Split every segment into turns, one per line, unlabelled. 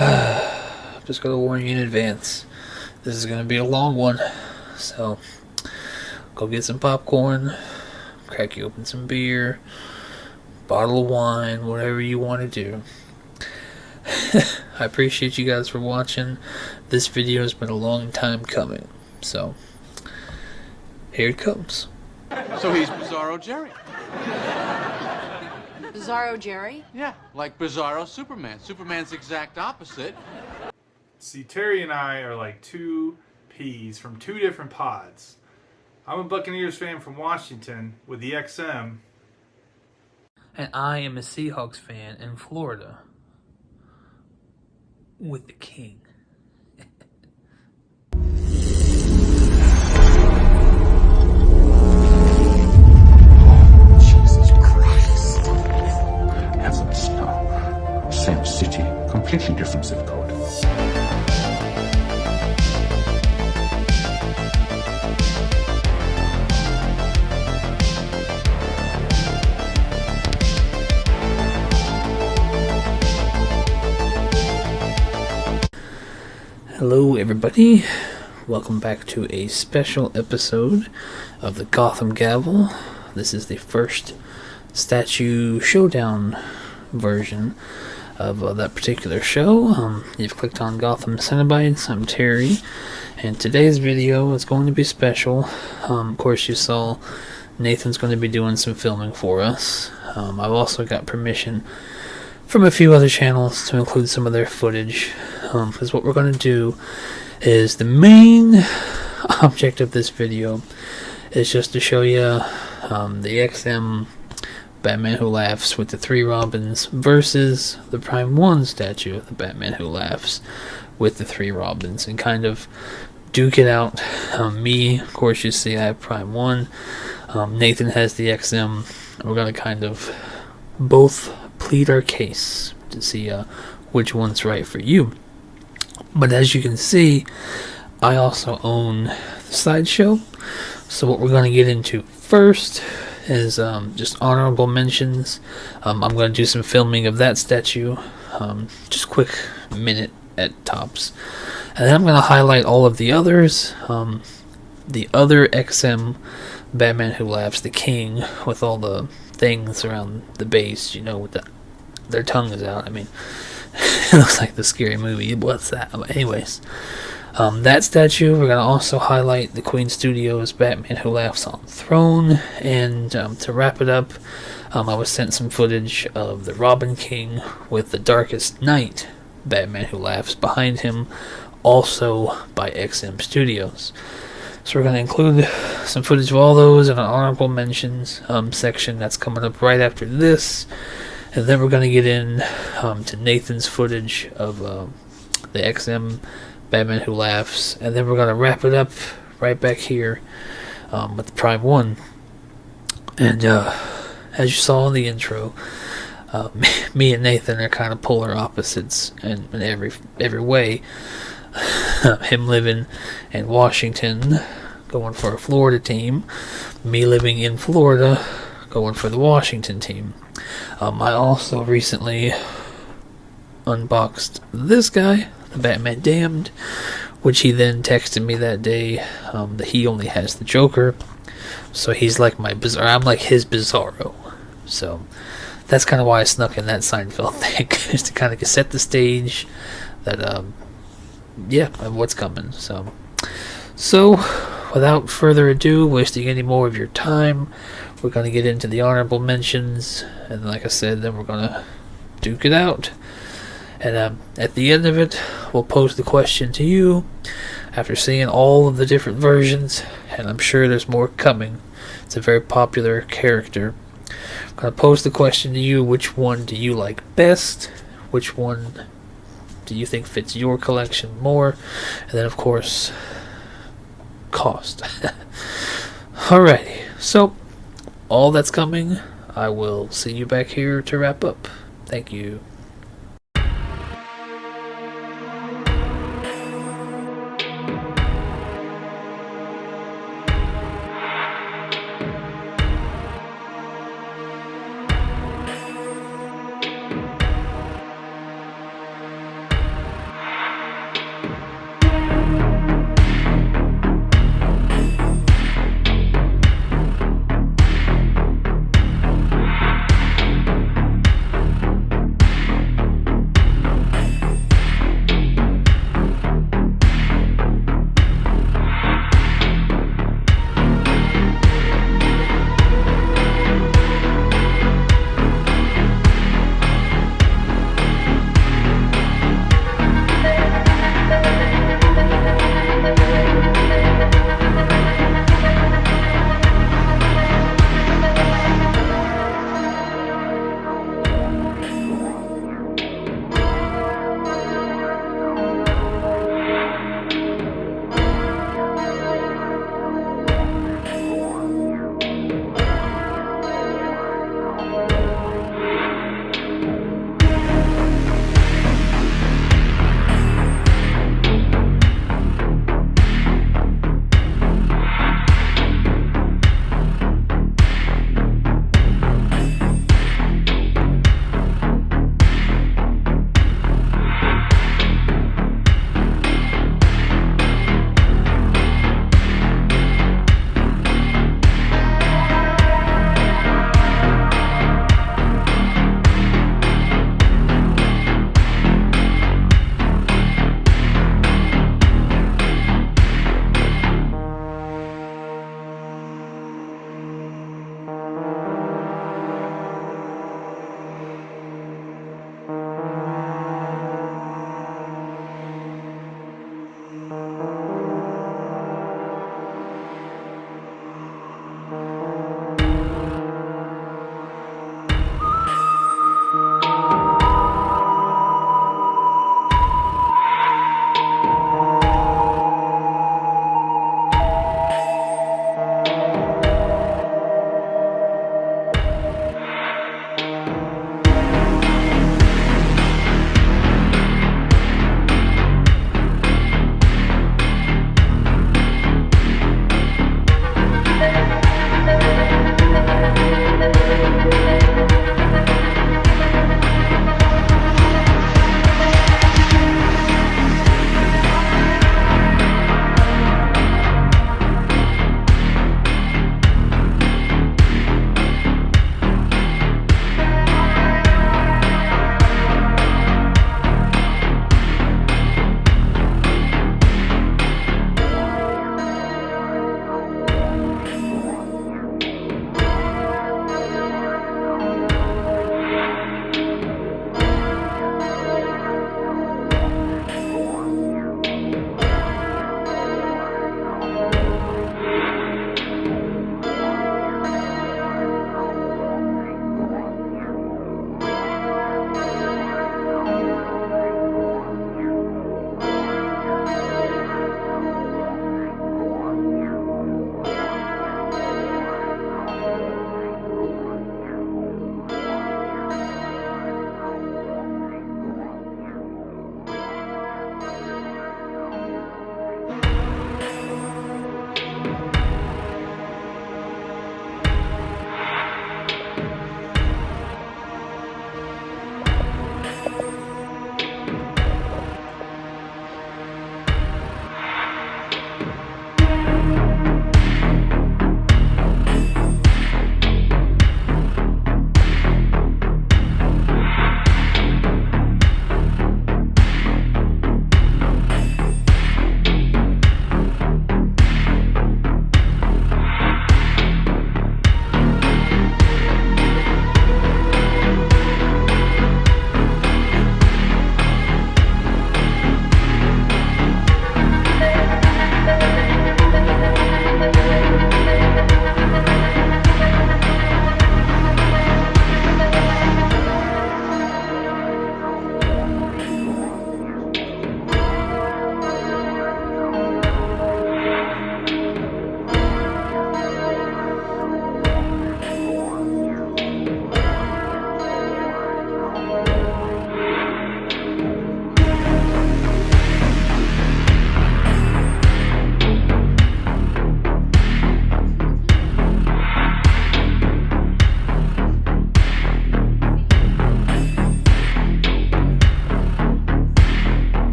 I'm just gonna warn you in advance. This is gonna be a long one, so go get some popcorn, crack you open some beer, bottle of wine, whatever you want to do. I appreciate you guys for watching. This video has been a long time coming, so here it comes.
So he's Bizarro Jerry.
Bizarro Jerry?
Yeah, like Bizarro Superman. Superman's exact opposite.
See, Terry and I are like two peas from two different pods. I'm a Buccaneers fan from Washington with the XM.
And I am a Seahawks fan in Florida with the King.
Jesus Christ. Heavens, no. Same city, completely different zip code.
Hello everybody, welcome back to a special episode of the Gotham Gavel. This is the first statue Showdown version of that particular show. You've clicked on Gotham Cenobites. I'm Terry, and today's video is going to be special. Of course you saw Nathan's going to be doing some filming for us. I've also got permission from a few other channels to include some of their footage, because what we're going to do is the main object of this video is just to show you the XM Batman Who Laughs with the 3 Robins versus the Prime 1 statue of the Batman Who Laughs with the 3 Robins, and kind of duke it out. Me, of course, you see I have Prime 1. Nathan has the XM. We're going to kind of both plead our case to see which one's right for you. But as you can see, I also own the Sideshow. So what we're going to get into first is just honorable mentions. I'm going to do some filming of that statue, just a quick minute at tops. And then I'm going to highlight all of the others. The other XM Batman Who Laughs, the King, with all the things around the base, you know, with their tongue is out. I mean, it looks like the Scary Movie. What's that? But anyways, that statue, we're going to also highlight the Queen Studios Batman Who Laughs on Throne. And to wrap it up, I was sent some footage of the Robin King with the Darkest Night Batman Who Laughs behind him, also by XM Studios. So we're going to include some footage of all those in an honorable mentions section that's coming up right after this. And then we're going to get in to Nathan's footage of the XM Batman Who Laughs. And then we're going to wrap it up right back here with the Prime 1. And as you saw in the intro, me and Nathan are kind of polar opposites in every way. Him living in Washington, going for a Florida team. Me living in Florida, going for the Washington team. I also recently unboxed this guy, the Batman Damned, which he then texted me that day that he only has the Joker. So he's like my Bizarro. I'm like his Bizarro. So that's kind of why I snuck in that Seinfeld thing, just to kind of set the stage that yeah, of what's coming. So without further ado, wasting any more of your time, we're going to get into the honorable mentions, and like I said, then we're going to duke it out. And at the end of it, we'll pose the question to you after seeing all of the different versions, and I'm sure there's more coming. It's a very popular character. I'm going to pose the question to you: which one do you like best? Which one do you think fits your collection more? And then, of course, cost. Alrighty, so all that's coming. I will see you back here to wrap up. Thank you.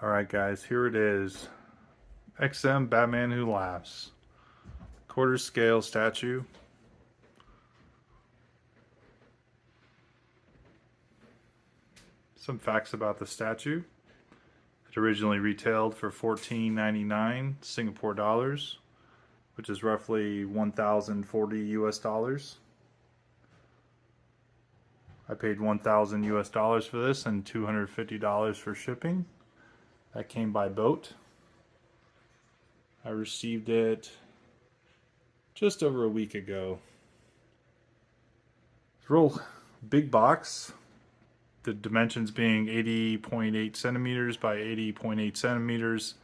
Alright guys, here it is. XM Batman Who Laughs. Quarter scale statue. Some facts about the statue. It originally retailed for $14.99 Singapore dollars, which is roughly 1,040 US dollars. I paid 1,000 US dollars for this and $250 for shipping. That came by boat. I received it just over a week ago. It's a real big box. The dimensions being 80.8 centimeters by 80.8 centimeters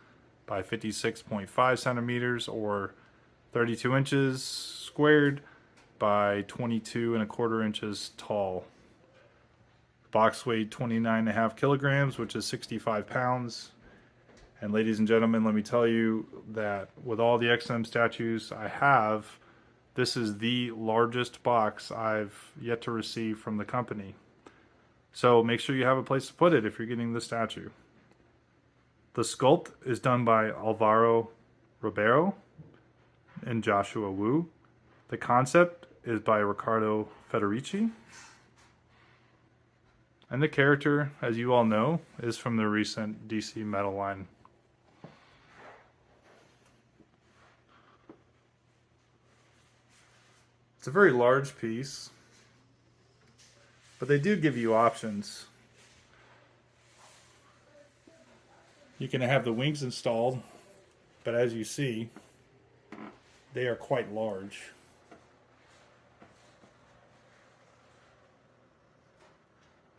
by 56.5 centimeters, or 32 inches squared by 22 and a quarter inches tall. The box weighed 29.5 kilograms, which is 65 pounds. And ladies and gentlemen, let me tell you that with all the XM statues I have, this is the largest box I've yet to receive from the company. So make sure you have a place to put it if you're getting the statue. The sculpt is done by Alvaro Ribeiro and Joshua Wu. The concept is by Riccardo Federici. And the character, as you all know, is from the recent DC Metal line. It's a very large piece, but they do give you options. You can have the wings installed, but as you see, they are quite large.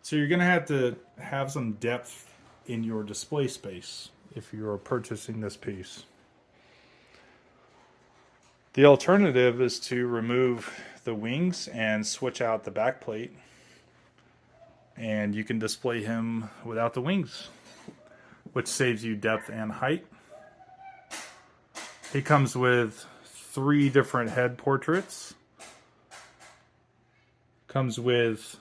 So you're going to have some depth in your display space if you're purchasing this piece. The alternative is to remove the wings and switch out the back plate, and you can display him without the wings, which saves you depth and height. He comes with 3 different head portraits. Comes with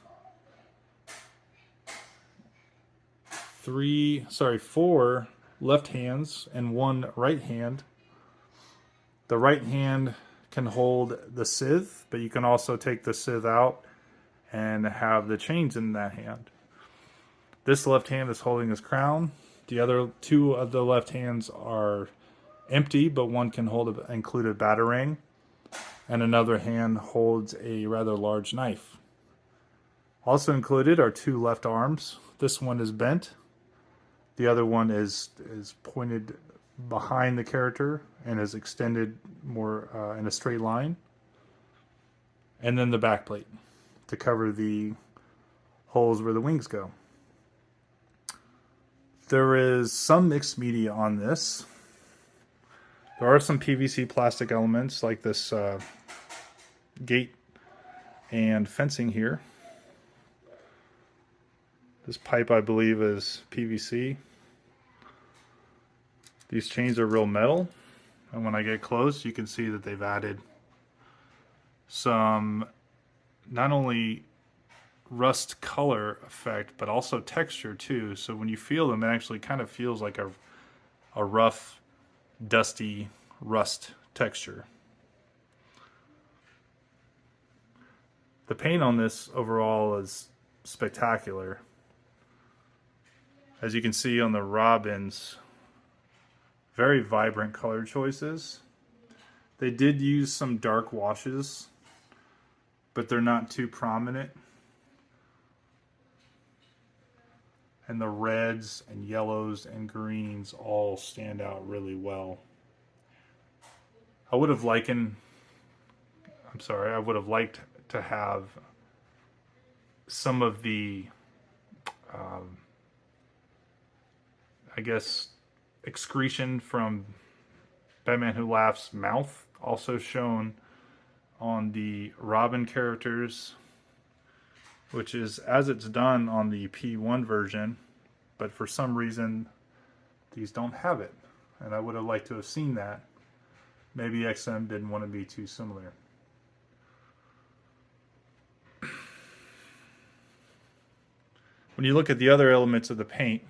4 left hands and 1 right hand. The right hand can hold the scythe, but you can also take the scythe out and have the chains in that hand. This left hand is holding his crown. The other 2 of the left hands are empty, but one can include a batarang, and another hand holds a rather large knife. Also included are 2 left arms. This one is bent. The other one is pointed behind the character and is extended more in a straight line. And then the back plate to cover the holes where the wings go. There is some mixed media on this. There are some PVC plastic elements like this gate and fencing here. This pipe, I believe, is PVC. These chains are real metal, and when I get close, you can see that they've added some not only rust color effect, but also texture too. So when you feel them, it actually kind of feels like a rough, dusty rust texture. The paint on this overall is spectacular. As you can see on the Robins, very vibrant color choices. They did use some dark washes, but they're not too prominent. And the reds and yellows and greens all stand out really well. I would have liked to have some of the, excretion from Batman Who Laughs' mouth also shown on the Robin characters, which is as it's done on the P1 version, but for some reason these don't have it, and I would have liked to have seen that. Maybe XM didn't want to be too similar. When you look at the other elements of the paint,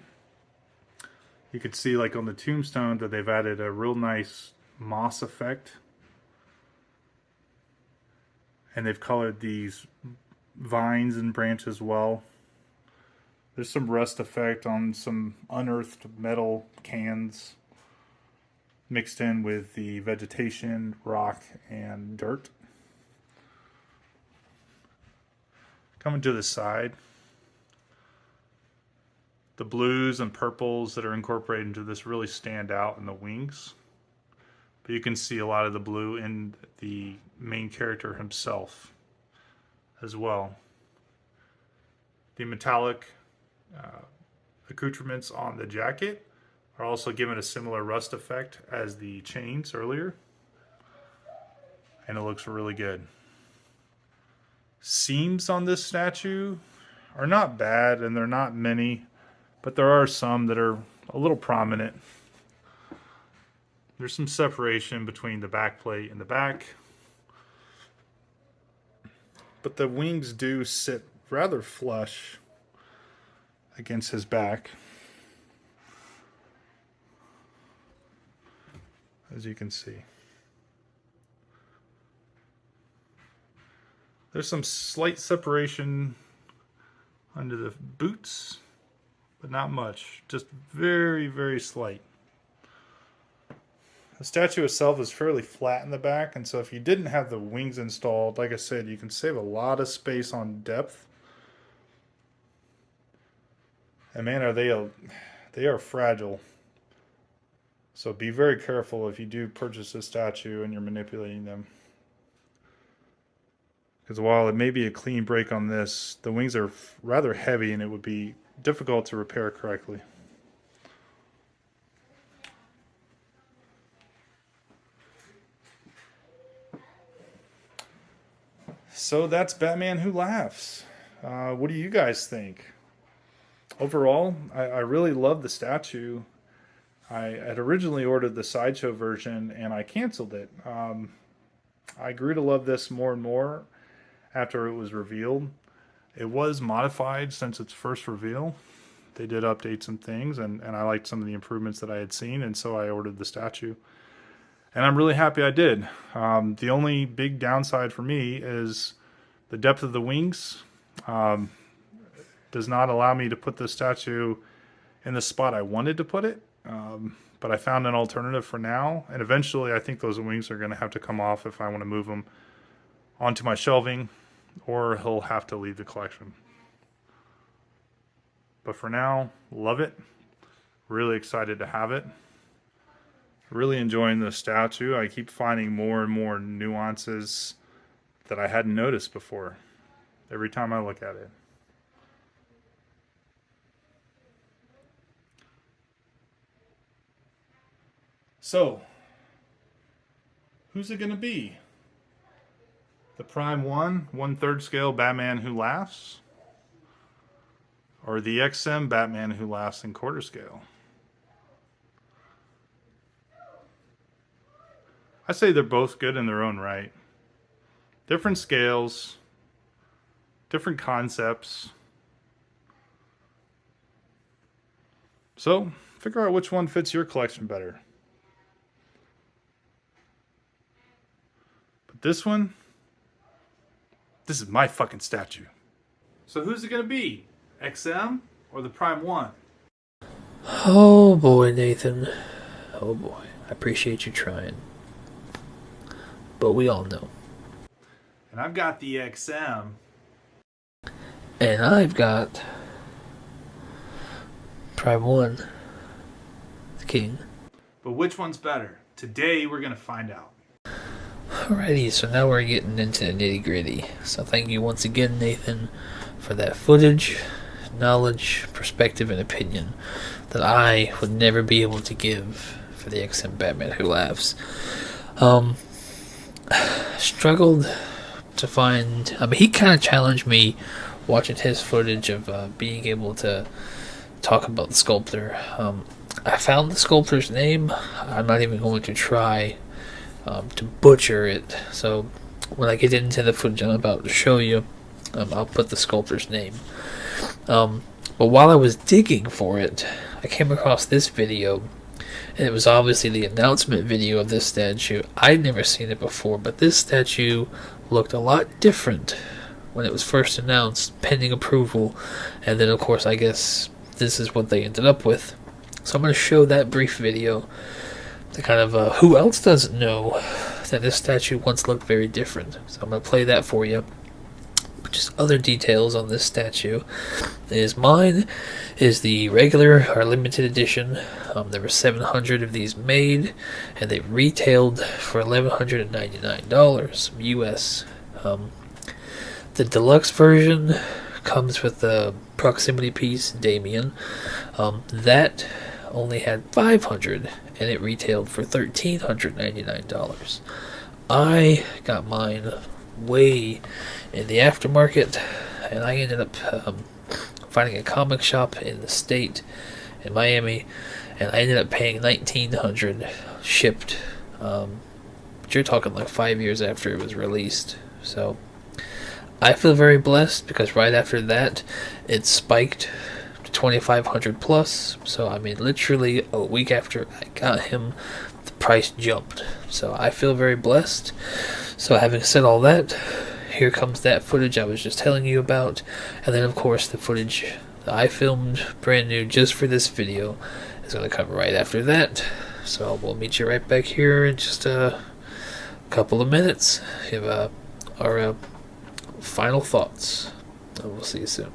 You could see like on the tombstone that they've added a real nice moss effect. And they've colored these vines and branches well. There's some rust effect on some unearthed metal cans mixed in with the vegetation, rock, and dirt. Coming to the side, the blues and purples that are incorporated into this really stand out in the wings. But you can see a lot of the blue in the main character himself as well. The metallic accoutrements on the jacket are also given a similar rust effect as the chains earlier. And it looks really good. Seams on this statue are not bad, and they're not many, but there are some that are a little prominent. There's some separation between the back plate and the back. But the wings do sit rather flush against his back, as you can see. There's some slight separation under the boots, but not much. Just very, very slight. The statue itself is fairly flat in the back, and so if you didn't have the wings installed, like I said, you can save a lot of space on depth. And man, they are fragile. So be very careful if you do purchase a statue and you're manipulating them. Because while it may be a clean break on this, the wings are rather heavy and it would be difficult to repair correctly. So that's Batman Who Laughs. What do you guys think? Overall, I really love the statue. I had originally ordered the Sideshow version and I canceled it. I grew to love this more and more after it was revealed. It was modified since its first reveal. They did update some things, and I liked some of the improvements that I had seen, and so I ordered the statue. And I'm really happy I did. The only big downside for me is the depth of the wings. Does not allow me to put the statue in the spot I wanted to put it. But I found an alternative for now. And eventually I think those wings are going to have to come off if I want to move them onto my shelving, or he'll have to leave the collection. But for now, love it. Really excited to have it. Really enjoying the statue. I keep finding more and more nuances that I hadn't noticed before every time I look at it. So, who's it going to be? The Prime 1/3 scale Batman Who Laughs? Or the XM Batman Who Laughs in quarter scale? I say they're both good in their own right. Different scales, different concepts. So, figure out which one fits your collection better. But this one, this is my fucking statue. So who's it gonna be? XM or the Prime 1?
Oh boy, Nathan. Oh boy. I appreciate you trying. But we all know.
And I've got the XM.
And I've got Prime 1, the King.
But which one's better? Today we're gonna find out.
Alrighty, so now we're getting into the nitty gritty. So thank you once again, Nathan, for that footage, knowledge, perspective, and opinion that I would never be able to give for the XM Batman Who Laughs. Struggled to find... I mean, he kind of challenged me watching his footage of being able to talk about the sculptor. I found the sculptor's name. I'm not even going to try to butcher it. So when I get into the footage I'm about to show you, I'll put the sculptor's name. But while I was digging for it, I I came across this video, and it was obviously the announcement video of this statue. I'd never seen it before, but this statue looked a lot different when it was first announced, pending approval, and then of course I guess this is what they ended up with. So I'm going to show that brief video to kind of who else doesn't know that this statue once looked very different. So I'm going to play that for you. Just other details on this statue is mine is the regular or limited edition. There were 700 of these made, and they retailed for $1,199 US. The deluxe version comes with the proximity piece, Damien. That only had 500, and it retailed for $1,399. I got mine way in the aftermarket, and I ended up finding a comic shop in the state in Miami, and I ended up paying $1,900 shipped. But you're talking like 5 years after it was released. So I feel very blessed because right after that it spiked to $2,500 plus. So I mean, literally a week after I got him, the price jumped. So I feel very blessed. So having said all that, here comes that footage I was just telling you about, and then of course the footage that I filmed brand new just for this video is going to come right after that. So we'll meet you right back here in just a couple of minutes. Give our final thoughts, and we'll see you soon.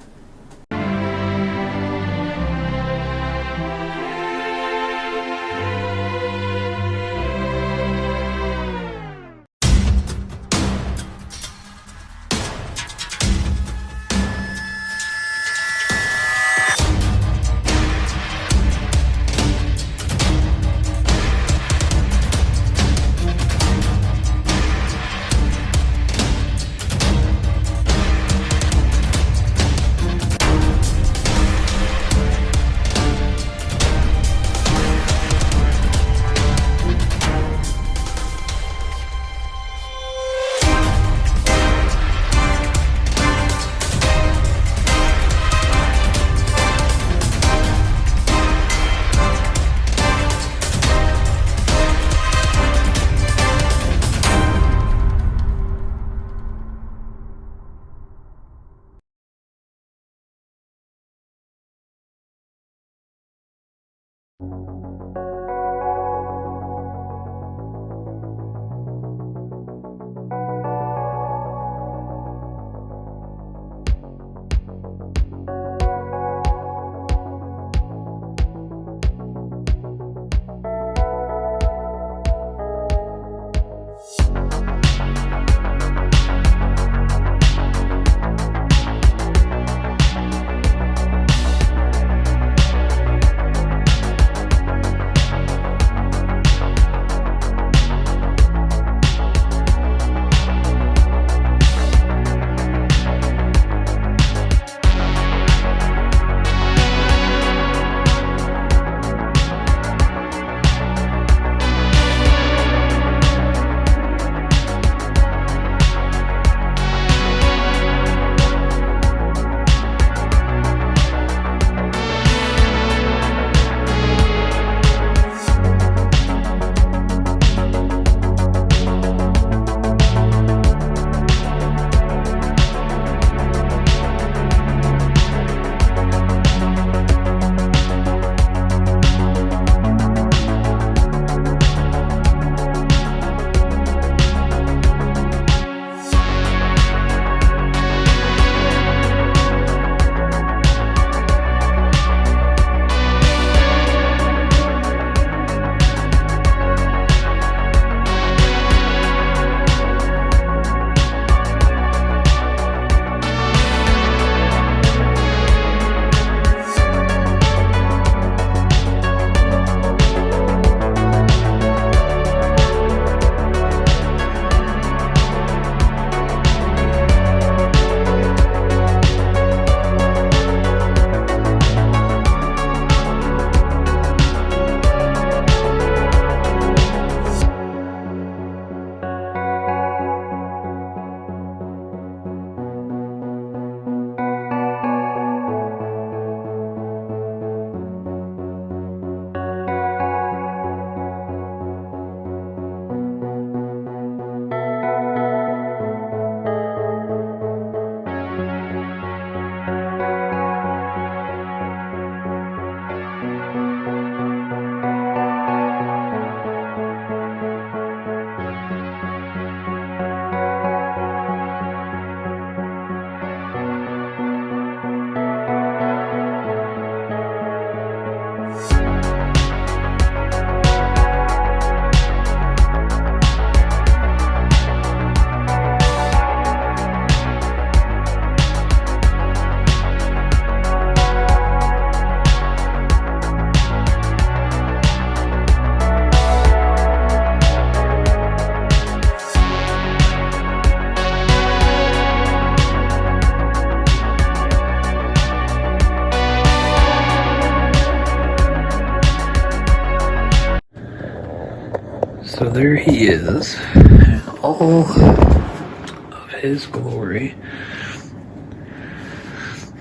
So there he is, in all of his glory.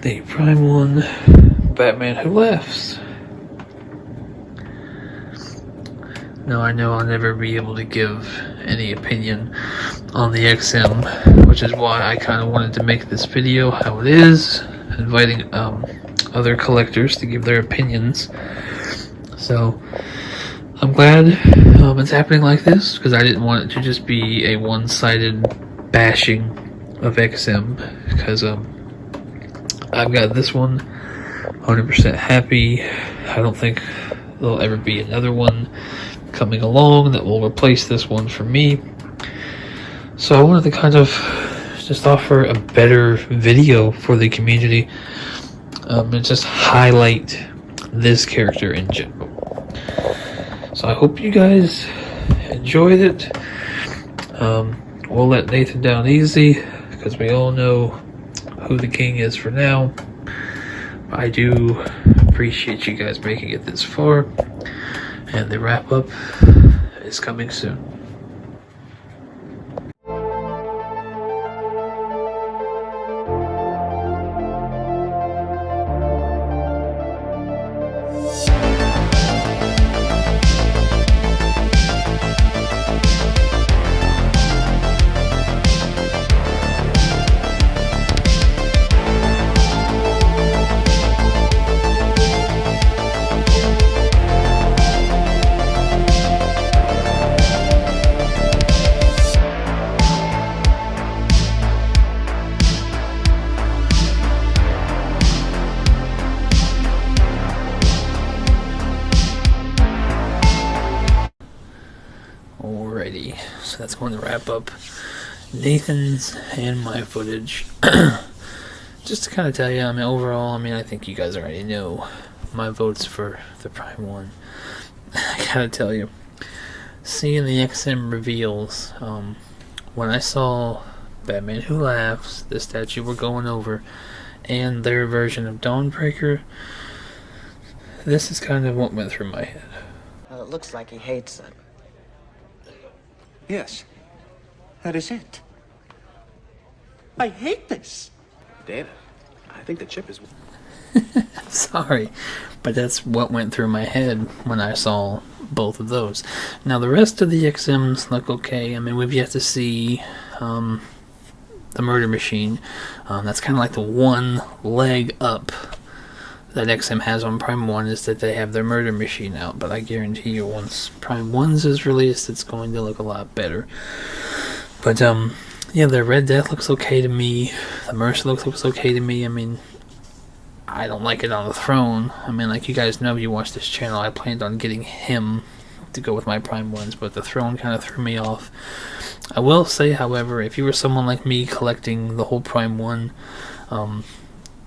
The Prime 1 Batman Who Laughs. Now I know I'll never be able to give any opinion on the XM, which is why I kind of wanted to make this video how it is, inviting other collectors to give their opinions. So I'm glad it's happening like this, because I didn't want it to just be a one-sided bashing of XM, because I've got this one 100% happy. I don't think there'll ever be another one coming along that will replace this one for me. So I wanted to kind of just offer a better video for the community, and just highlight this character in general. So I hope you guys enjoyed it. We'll let Nathan down easy, because we all know who the king is for now. I do appreciate you guys making it this far, and the wrap up is coming soon. Alrighty, so that's going to wrap up Nathan's and my footage. Just to kind of tell you, I mean, overall, I mean, I think you guys already know my votes for the Prime 1. I gotta tell you, seeing the XM reveals, when I saw Batman Who Laughs, the statue we're going over, and their version of Dawnbreaker, this is kind of what went through my head.
Well, it looks like he hates it.
Yes, that is it. I hate this.
David, I think the chip is...
Sorry, but that's what went through my head when I saw both of those. Now, the rest of the XMs look okay. I mean, we've yet to see the Murder Machine. That's kind of like the one leg up that XM has on Prime 1, is that they have their Murder Machine out. But I guarantee you, once Prime 1's is released, it's going to look a lot better. But, yeah, the Red Death looks okay to me. The Mercer looks okay to me. I mean, I don't like it on the throne. I mean, like you guys know, if you watch this channel, I planned on getting him to go with my Prime 1s, but the throne kind of threw me off. I will say, however, if you were someone like me collecting the whole Prime 1,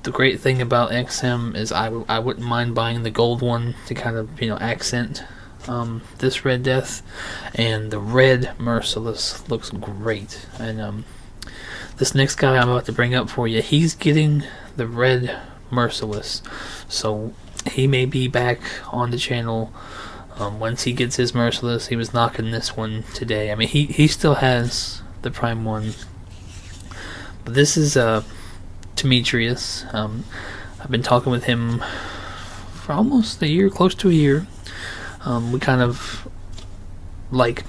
the great thing about XM is I wouldn't mind buying the gold one to kind of, you know, accent this Red Death. And the red Merciless looks great. And this next guy I'm about to bring up for you, he's getting the red Merciless, so he may be back on the channel once he gets his Merciless. He was knocking this one today. I mean, he still has the Prime 1, but this is Timmetrius. I've been talking with him for almost a year, close to a year. We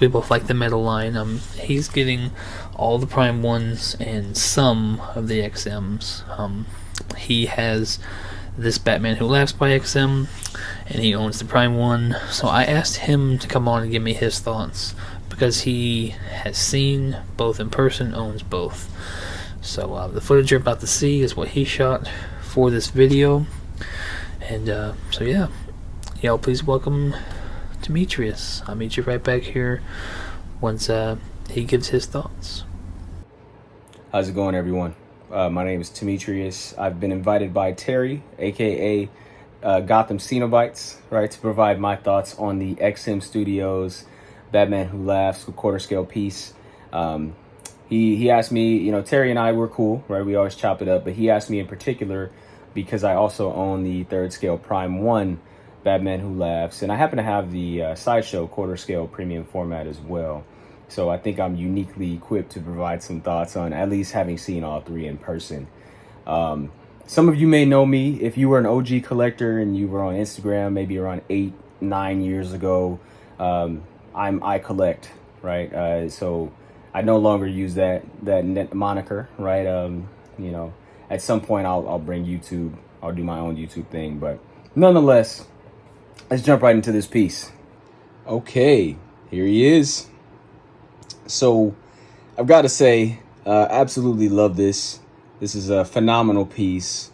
both like the metal line. He's getting all the Prime 1s and some of the XMs. He has this Batman Who Laughs by XM, and he owns the Prime 1. So I asked him to come on and give me his thoughts, because he has seen both in person, owns both. So the footage you're about to see is what he shot for this video. And so yeah, y'all please welcome Timmetrius. I'll meet you right back here once he gives his thoughts.
How's it going, everyone? My name is Timmetrius. I've been invited by Terry, aka Gotham Cenobites, right, to provide my thoughts on the XM Studios Batman Who Laughs quarter scale piece. He asked me, you know, Terry and I were cool, right? We always chop it up, but he asked me in particular because I also own the third scale Prime 1 Batman Who Laughs, and I happen to have the Sideshow quarter scale premium format as well. So I think I'm uniquely equipped to provide some thoughts on at least having seen all three in person. Some of you may know me if you were an OG collector and you were on Instagram maybe around 8-9 years ago. I collect, right? So I no longer use that moniker, right? You know, at some point I'll bring YouTube. I'll do my own YouTube thing, but nonetheless, let's jump right into this piece. Okay, here he is. So I've got to say, absolutely love this. This is a phenomenal piece,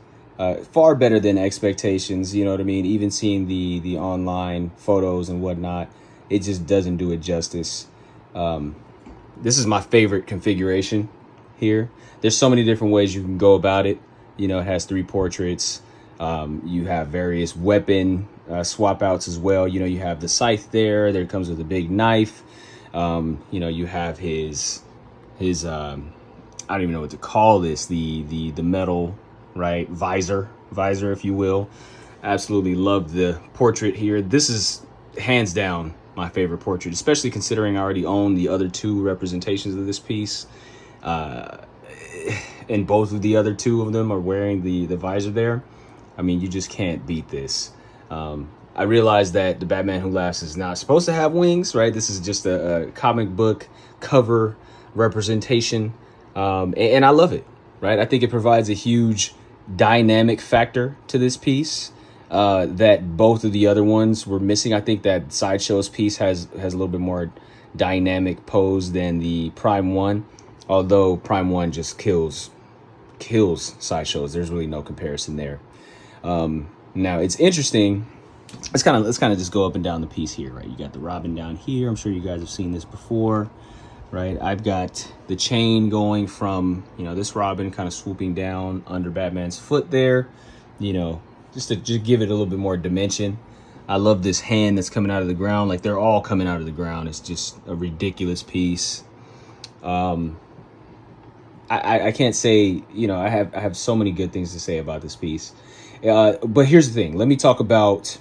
far better than expectations. You know what I mean? Even seeing the online photos and whatnot, it just doesn't do it justice. This is my favorite configuration here. There's so many different ways you can go about it. You know, it has 3 portraits. You have various weapon swap outs as well. You know, you have the scythe there. There comes with a big knife. You know, you have his I don't even know what to call this, the metal, right, visor, if you will. Absolutely love the portrait here. This is hands down my favorite portrait, especially considering I already own the other 2 representations of this piece, and both of the other 2 of them are wearing the visor there. I mean, you just can't beat this. I realize that the Batman Who Laughs is not supposed to have wings, right? This is just a comic book cover representation, and I love it, right? I think it provides a huge dynamic factor to this piece that both of the other ones were missing. I think that Sideshow's piece has a little bit more dynamic pose than the Prime 1, although Prime 1 just kills Sideshow's. There's really no comparison there. Now it's interesting. Let's kind of just go up and down the piece here, right? You got the Robin down here. I'm sure you guys have seen this before, right? I've got the chain going from, you know, this Robin kind of swooping down under Batman's foot there, you know, just to give it a little bit more dimension. I love this hand that's coming out of the ground. Like, they're all coming out of the ground. It's just a ridiculous piece. I can't say, you know, I have so many good things to say about this piece. But here's the thing. Let me talk about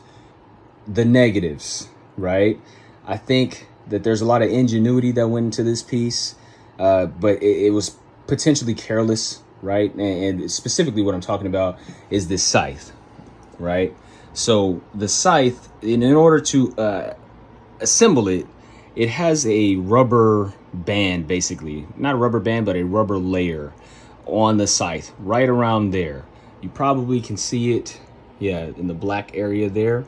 the negatives, right? I think that there's a lot of ingenuity that went into this piece, but it was potentially careless, right? And specifically what I'm talking about is this scythe, right? So the scythe, in order to assemble it, it has a rubber band, basically. Not a rubber band, but a rubber layer on the scythe, right around there. You probably can see it, yeah, in the black area there.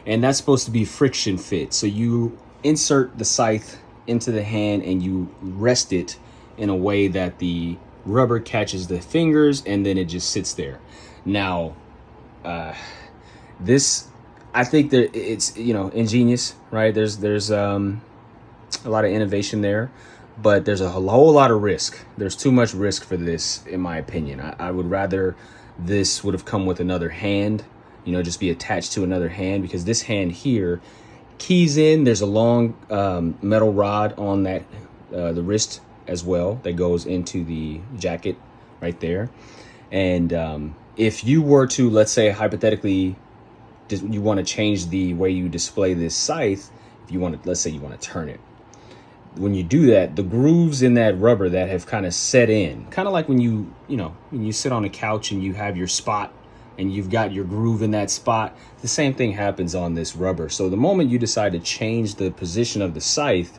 And that's supposed to be friction fit. So you insert the scythe into the hand and you rest it in a way that the rubber catches the fingers and then it just sits there. Now, this, I think that it's, you know, ingenious, right? There's a lot of innovation there, but there's a whole lot of risk. There's too much risk for this, in my opinion. I would rather this would have come with another hand, you know, just be attached to another hand, because this hand here keys in. There's a long metal rod on that, the wrist as well, that goes into the jacket right there. And if you were to, let's say, hypothetically, you want to change the way you display this scythe, if you want to, let's say you want to turn it. When you do that, the grooves in that rubber that have kind of set in, kind of like when you sit on a couch and you have your spot and you've got your groove in that spot, the same thing happens on this rubber. So the moment you decide to change the position of the scythe,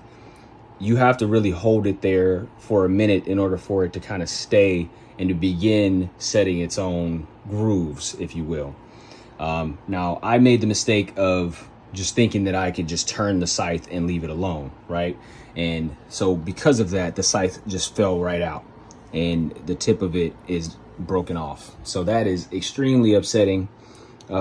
you have to really hold it there for a minute in order for it to kind of stay and to begin setting its own grooves, if you will. Now, I made the mistake of just thinking that I could just turn the scythe and leave it alone, right? And so because of that, the scythe just fell right out and the tip of it is broken off. So that is extremely upsetting. You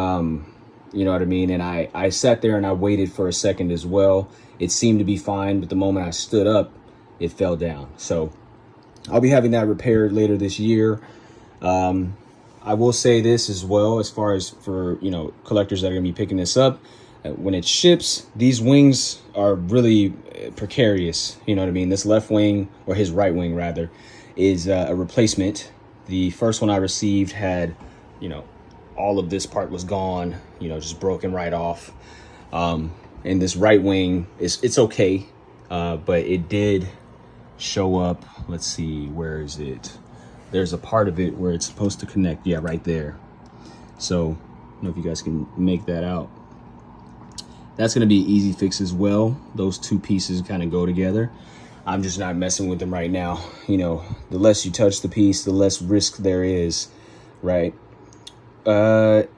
know what I mean? And I sat there and I waited for a second as well. It seemed to be fine, but the moment I stood up, it fell down. So I'll be having that repaired later this year. I will say this as well, as far as for, you know, collectors that are gonna be picking this up, when it ships, these wings are really precarious. You know what I mean? This left wing, or his right wing rather, is a replacement. The first one I received had, you know, all of this part was gone, you know, just broken right off. And this right wing it's okay, but it did show up. Let's see, where is it? There's a part of it where it's supposed to connect. Yeah, right there. So I don't know if you guys can make that out. That's going to be an easy fix as well. Those two pieces kind of go together. I'm just not messing with them right now. You know, the less you touch the piece, the less risk there is, right? Other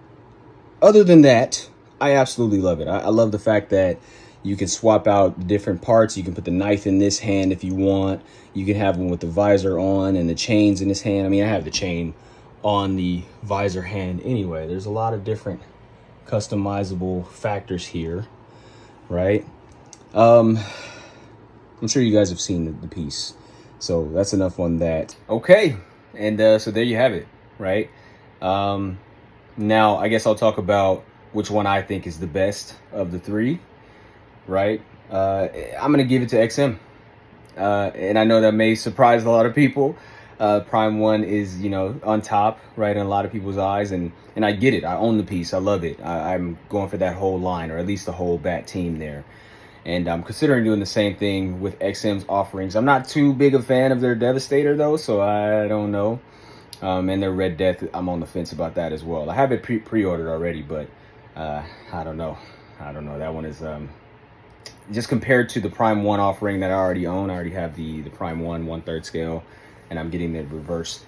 than that, I absolutely love it. I love the fact that you can swap out different parts. You can put the knife in this hand if you want. You can have one with the visor on and the chains in this hand. I mean, I have the chain on the visor hand anyway. There's a lot of different customizable factors here, right? I'm sure you guys have seen the piece, so that's enough on that. Okay, and so there you have it, right? Now I guess I'll talk about which one I think is the best of the three, right? I'm gonna give it to XM, and I know that may surprise a lot of people. Prime 1 is, you know, on top, right, in a lot of people's eyes, and I get it. I own the piece. I love it. I'm going for that whole line, or at least the whole bat team there. And I'm considering doing the same thing with XM's offerings. I'm not too big a fan of their Devastator, though, so I don't know. And their Red Death, I'm on the fence about that as well. I have it pre-ordered already, but I don't know. That one is just compared to the Prime 1 offering that I already own. I already have the Prime 1 1/3 scale, and I'm getting the reverse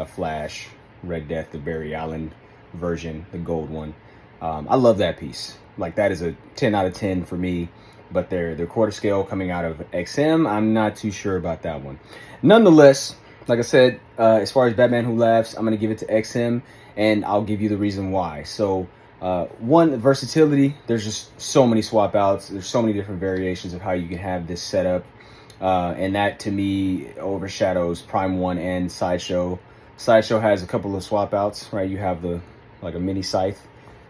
flash Red Death, the Barry Allen version, the gold one. I love that piece. Like, that is a 10 out of 10 for me. But their quarter scale coming out of XM, I'm not too sure about that one. Nonetheless, like I said, as far as Batman Who Laughs, I'm going to give it to XM, and I'll give you the reason why. So, one, versatility. There's just so many swap outs. There's so many different variations of how you can have this setup. And that, to me, overshadows Prime 1 and Sideshow. Sideshow has a couple of swap outs, right? You have like a mini scythe.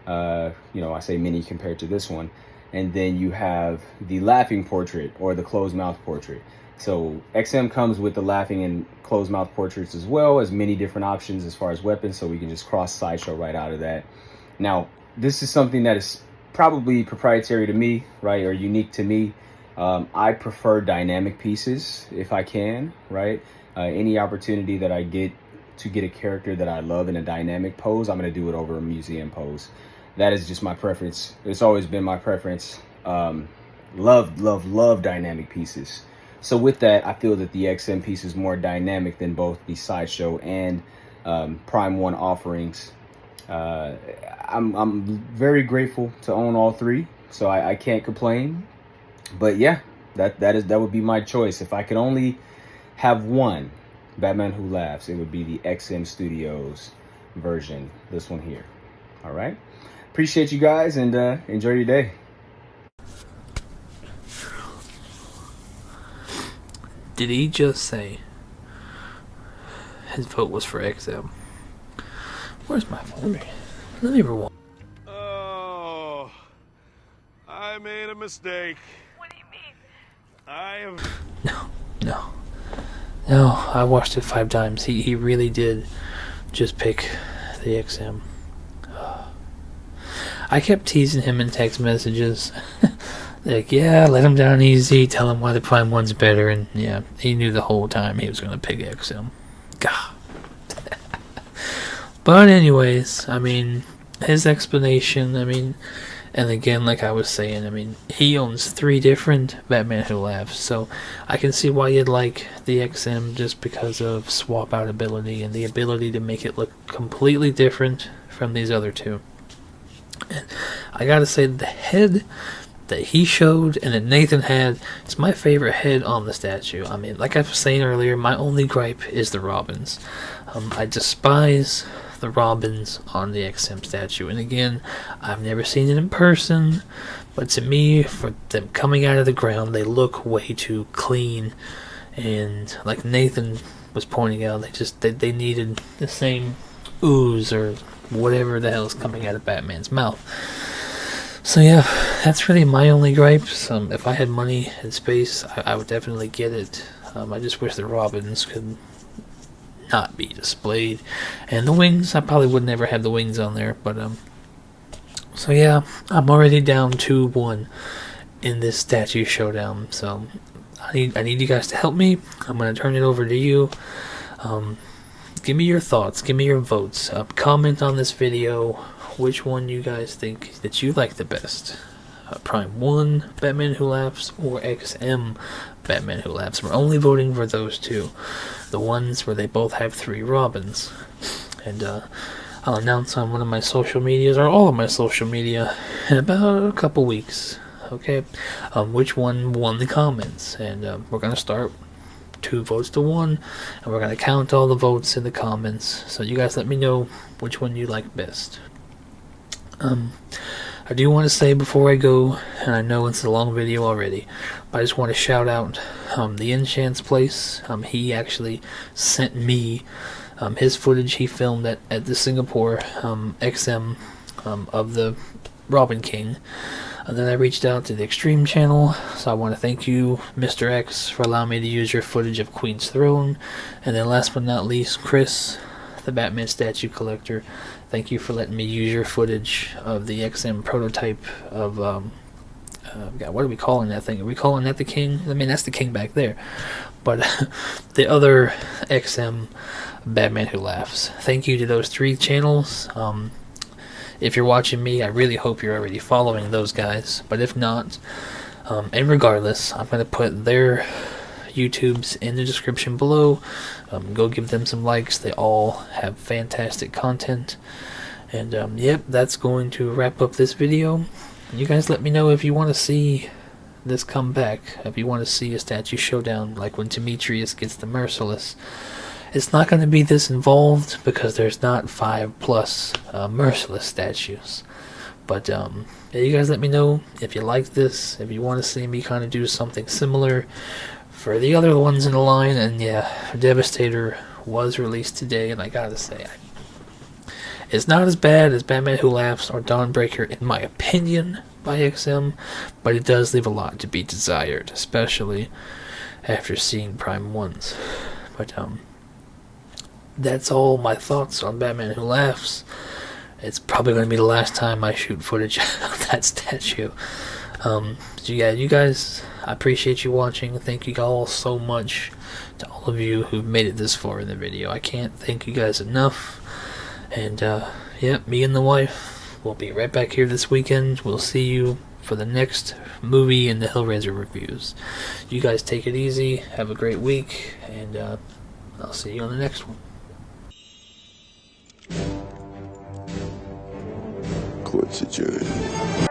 You know, I say mini compared to this one. And then you have the laughing portrait, or the closed mouth portrait. So XM comes with the laughing and closed mouth portraits, as well as many different options as far as weapons. So we can just cross Sideshow right out of that. Now, this is something that is probably proprietary to me, right? Or unique to me. I prefer dynamic pieces if I can, right? Any opportunity that I get to get a character that I love in a dynamic pose, I'm going to do it over a museum pose. That is just my preference. It's always been my preference. Love dynamic pieces. So with that, I feel that the XM piece is more dynamic than both the Sideshow and Prime 1 offerings. I'm very grateful to own all three, so I can't complain. But yeah, that would be my choice. If I could only have one Batman Who Laughs, it would be the XM Studios version, this one here. All right. Appreciate you guys, and enjoy your day.
Did he just say his vote was for XM? Where's my phone? Let me rewind.
Oh, I made a mistake.
What do you mean?
I have...
No, I watched it 5 times. He really did just pick the XM. I kept teasing him in text messages. Like, yeah, let him down easy, tell him why the Prime 1's better, and yeah, he knew the whole time he was going to pick XM. God. But anyways, I mean, his explanation, I mean, and again, like I was saying, I mean, he owns 3 different Batman Who Laughs, so I can see why you'd like the XM just because of swap out ability and the ability to make it look completely different from these other 2. And I gotta say, the head that he showed and that Nathan had, it's my favorite head on the statue. I mean, like I was saying earlier, my only gripe is the Robins. I despise the Robins on the XM statue. And again, I've never seen it in person, but to me, for them coming out of the ground, they look way too clean. And like Nathan was pointing out, they needed the same ooze or whatever the hell is coming out of Batman's mouth. So yeah, that's really my only gripes. If I had money and space, I would definitely get it. I just wish the Robins could not be displayed. And the wings, I probably would never have the wings on there, but so yeah, I'm already down 2-1 in this statue showdown. So I need you guys to help me. I'm gonna turn it over to you. Give me your thoughts. Give me your votes. Comment on this video which one you guys think that you like the best. Prime 1 Batman Who Laughs or XM Batman Who Laughs. We're only voting for those two. The ones where they both have 3 Robins. And I'll announce on one of my social medias, or all of my social media, in about a couple weeks. Okay? Which one won the comments. And we're going to start 2 votes to 1. And we're going to count all the votes in the comments. So you guys let me know which one you like best. I do want to say before I go, and I know it's a long video already, but I just want to shout out the Enchant's Place. He actually sent me his footage he filmed at the Singapore XM of the Robin King. And then I reached out to the Extreme channel, so I want to thank you, Mr. X, for allowing me to use your footage of Queen's Throne. And then last but not least, Chris, the Batman statue collector. Thank you for letting me use your footage of the XM prototype of, God, what are we calling that thing? Are we calling that the King? I mean, that's the King back there. But the other XM Batman Who Laughs. Thank you to those 3 channels. If you're watching me, I really hope you're already following those guys. But if not, and regardless, I'm going to put their YouTubes in the description below. Go give them some likes. They all have fantastic content. And yep, that's going to wrap up this video. You guys let me know if you want to see this come back. If you want to see a statue showdown like when Timmetrius gets the Merciless. It's not going to be this involved because there's not 5+ Merciless statues. But yeah, you guys let me know if you like this, if you want to see me kind of do something similar for the other ones in the line. And yeah, Devastator was released today, and I gotta say, it's not as bad as Batman Who Laughs or Dawnbreaker in my opinion by XM, but it does leave a lot to be desired, especially after seeing Prime 1s. But that's all my thoughts on Batman Who Laughs. It's probably going to be the last time I shoot footage of that statue. So yeah, you guys, I appreciate you watching. Thank you all so much to all of you who've made it this far in the video. I can't thank you guys enough. And yeah, me and the wife will be right back here this weekend. We'll see you for the next movie and the Hellraiser reviews. You guys take it easy. Have a great week. And I'll see you on the next one.
Quincy Jones.